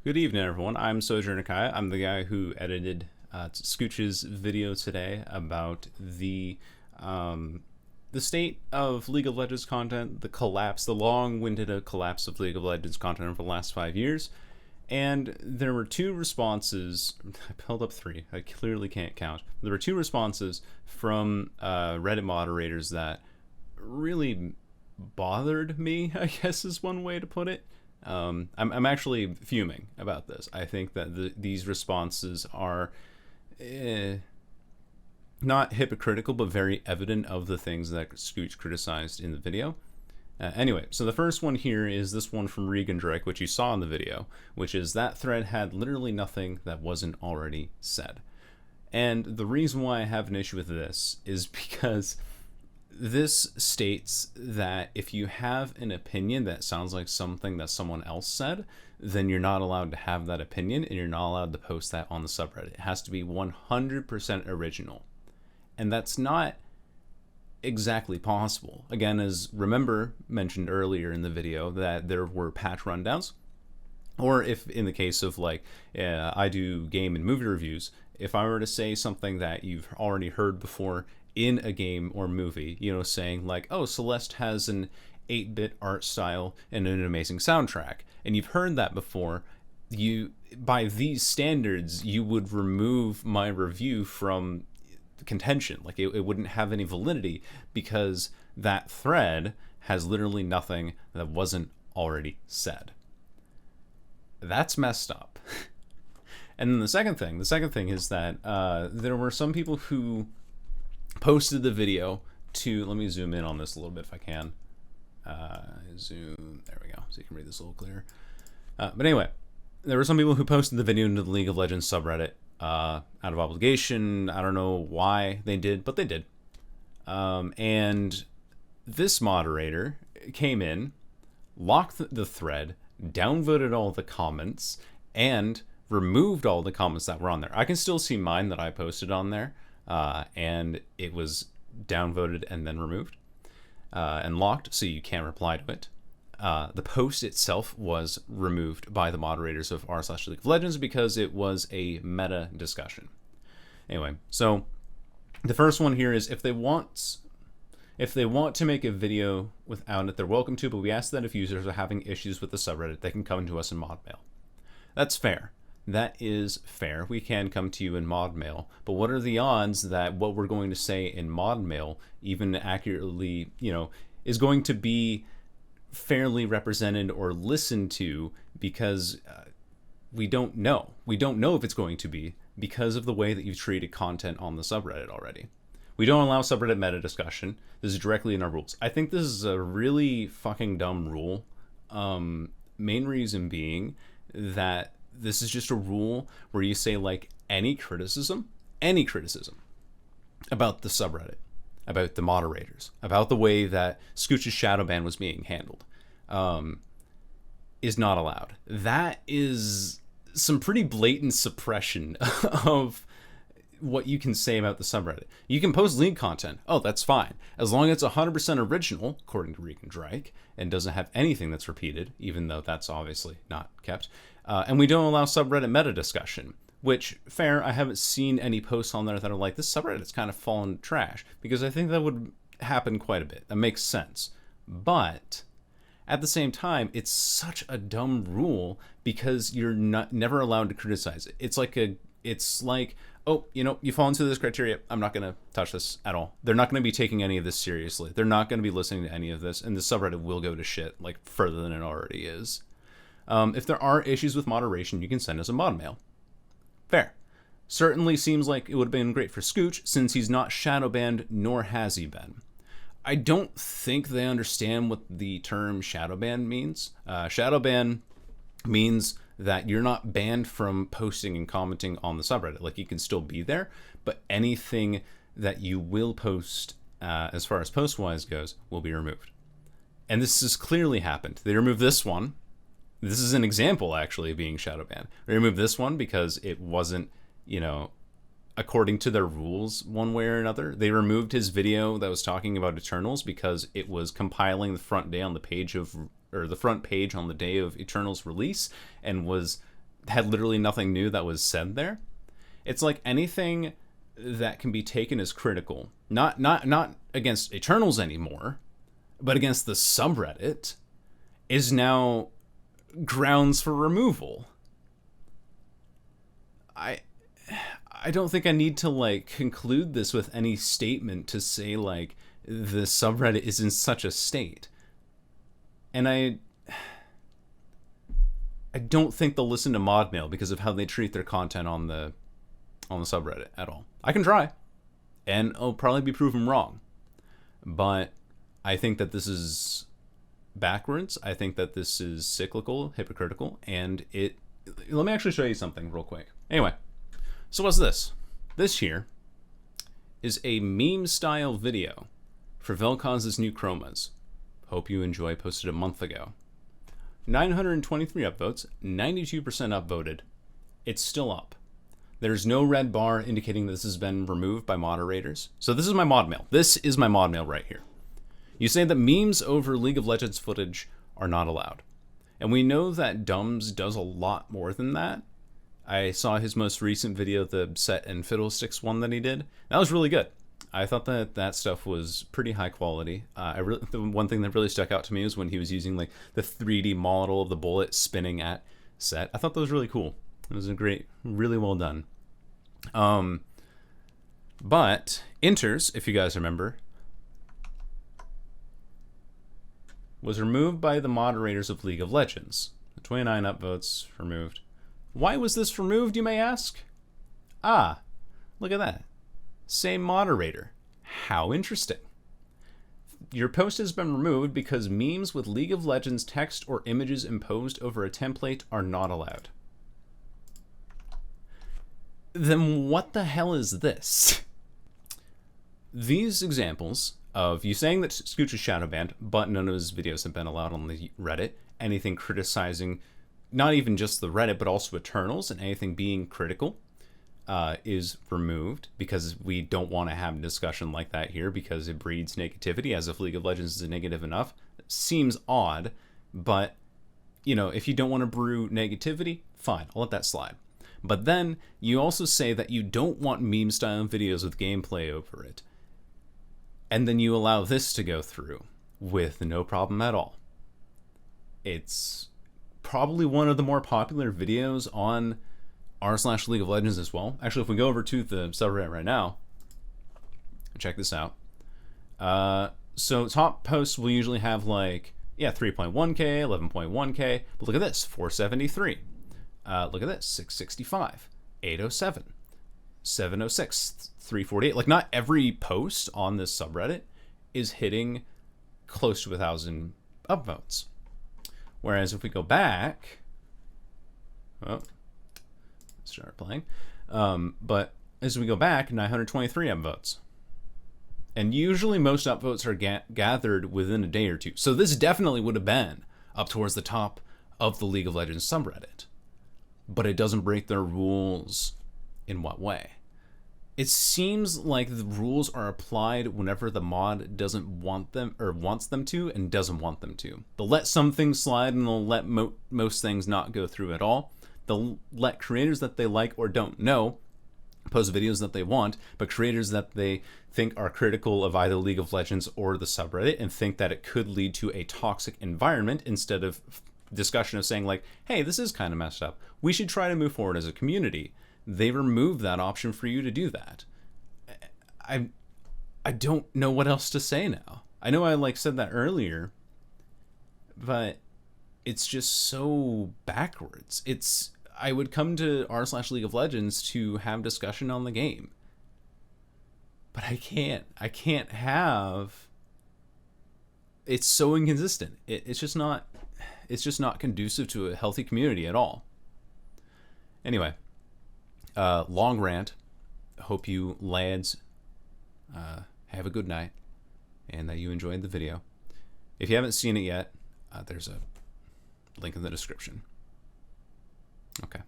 Good evening, everyone. I'm Sojourner Kai. I'm the guy who edited Scooch's video today about the state of League of Legends content, the collapse, the long-winded collapse of League of Legends content over the last 5 years. And there were two responses. I pulled up three. I clearly can't count. There were two responses from Reddit moderators that really bothered me, I guess is one way to put it. I'm actually fuming about this. I think that these responses are not hypocritical, but very evident of the things that Scooch criticized in the video. Anyway, so the first one here is this one from Regan Drake, which you saw in the video, which is that thread had literally nothing that wasn't already said. And the reason why I have an issue with this is because this states that if you have an opinion that sounds like something that someone else said, then you're not allowed to have that opinion and you're not allowed to post that on the subreddit. It has to be 100% original. And that's not exactly possible. Again, as remember mentioned earlier in the video, that there were patch rundowns, or if in the case of like I do game and movie reviews, if I were to say something that you've already heard before in a game or movie, you know, saying like, oh, Celeste has an 8-bit art style and an amazing soundtrack, and you've heard that before, you, by these standards, you would remove my review from contention. Like it wouldn't have any validity because that thread has literally nothing that wasn't already said. That's messed up. And then the second thing is that there were some people who posted the video to, let me zoom in on this a little bit if I can. Zoom, there we go, so you can read this a little clearer. But anyway, there were some people who posted the video into the League of Legends subreddit out of obligation. I don't know why they did, but they did. And this moderator came in, locked the thread, downvoted all the comments, and removed all the comments that were on there. I can still see mine that I posted on there, and it was downvoted and then removed and locked, so you can't reply to it. The post itself was removed by the moderators of r/League of Legends because it was a meta discussion. Anyway, so the first one here is if they want to make a video without it, they're welcome to, but we ask that if users are having issues with the subreddit, they can come to us in modmail. That's fair. That is fair. We can come to you in modmail, but what are the odds that what we're going to say in modmail even accurately, you know, is going to be fairly represented or listened to, because we don't know. We don't know if it's going to be because of the way that you've treated content on the subreddit already. We don't allow subreddit meta discussion. This is directly in our rules. I think this is a really fucking dumb rule. Main reason being that this is just a rule where you say like any criticism about the subreddit, about the moderators, about the way that Scooch's shadow ban was being handled, is not allowed. That is some pretty blatant suppression of what you can say about the subreddit. You can post league content. Oh, that's fine. As long as it's 100% original, according to Regan Drake, and doesn't have anything that's repeated, even though that's obviously not kept. And we don't allow subreddit meta discussion, which, fair, I haven't seen any posts on there that are like, this subreddit's kind of fallen trash, because I think that would happen quite a bit. That makes sense. But at the same time, it's such a dumb rule because you're never allowed to criticize it. It's like, oh, you know, you fall into this criteria, I'm not going to touch this at all. They're not going to be taking any of this seriously. They're not going to be listening to any of this, and the subreddit will go to shit, like, further than it already is. If there are issues with moderation, you can send us a mod mail. Fair. Certainly seems like it would have been great for Scooch, since he's not shadow banned, nor has he been. I don't think they understand what the term shadow ban means. Shadow ban means that you're not banned from posting and commenting on the subreddit. Like, you can still be there, but anything that you will post, as far as post-wise goes, will be removed. And this has clearly happened. They removed this one. This is an example, actually, of being shadow banned. They removed this one because it wasn't, you know, according to their rules one way or another. They removed his video that was talking about Eternals because it was compiling the front day on the page of, or the front page on the day of Eternals release, and was had literally nothing new that was said there. It's like anything that can be taken as critical, not against Eternals anymore, but against the subreddit, is now grounds for removal. I don't think I need to like conclude this with any statement to say like the subreddit is in such a state. And I don't think they'll listen to modmail because of how they treat their content on the subreddit at all. I can try, and I'll probably be proven wrong. But I think that this is backwards. I think that this is cyclical, hypocritical, and let me actually show you something real quick. Anyway, so what's this? This here is a meme-style video for Vel'Koz's new chromas. Hope you enjoy. Posted a month ago. 923 upvotes, 92% upvoted. It's still up. There's no red bar indicating this has been removed by moderators. So this is my mod mail. This is my mod mail right here. You say that memes over League of Legends footage are not allowed. And we know that Dumbs does a lot more than that. I saw his most recent video, the Set and Fiddlesticks one that he did. That was really good. I thought that stuff was pretty high quality. The one thing that really stuck out to me was when he was using like the 3D model of the bullet spinning at Set. I thought that was really cool. It was a great, really well done. But Inters, if you guys remember, was removed by the moderators of League of Legends. 29 upvotes removed. Why was this removed, you may ask? Ah, look at that. Same moderator. How interesting. Your post has been removed because memes with League of Legends text or images imposed over a template are not allowed. Then what the hell is this? These examples of you saying that Scooch is shadow banned, but none of his videos have been allowed on the Reddit, anything criticizing not even just the Reddit, but also Eternals, and anything being critical is removed because we don't want to have a discussion like that here because it breeds negativity, as if League of Legends is negative enough. It seems odd, but, you know, if you don't want to brew negativity, fine, I'll let that slide. But then you also say that you don't want meme-style videos with gameplay over it. And then you allow this to go through with no problem at all. It's probably one of the more popular videos on r/League of Legends as well. Actually, if we go over to the subreddit right now, check this out. So top posts will usually have like, 3.1K, 11.1K. But look at this, 473. Look at this, 665, 807, 706, 348. Like, not every post on this subreddit is hitting close to 1,000 upvotes. Whereas if we go back, start playing. But as we go back, 923 upvotes. And usually most upvotes are gathered within a day or two. So this definitely would have been up towards the top of the League of Legends subreddit. But it doesn't break their rules in what way? It seems like the rules are applied whenever the mod doesn't want them or wants them to and doesn't want them to. They'll let some things slide and they'll let most things not go through at all. They'll let creators that they like or don't know post videos that they want, but creators that they think are critical of either League of Legends or the subreddit and think that it could lead to a toxic environment instead of discussion of saying like, hey, this is kind of messed up. We should try to move forward as a community. They remove that option for you to do that. I don't know what else to say now. I know I said that earlier, but it's just so backwards. I would come to r/League of Legends to have discussion on the game. But I can't. I can't have. It's so inconsistent. It's just not conducive to a healthy community at all. Anyway, long rant. Hope you lads have a good night and that you enjoyed the video. If you haven't seen it yet, there's a link in the description. Okay.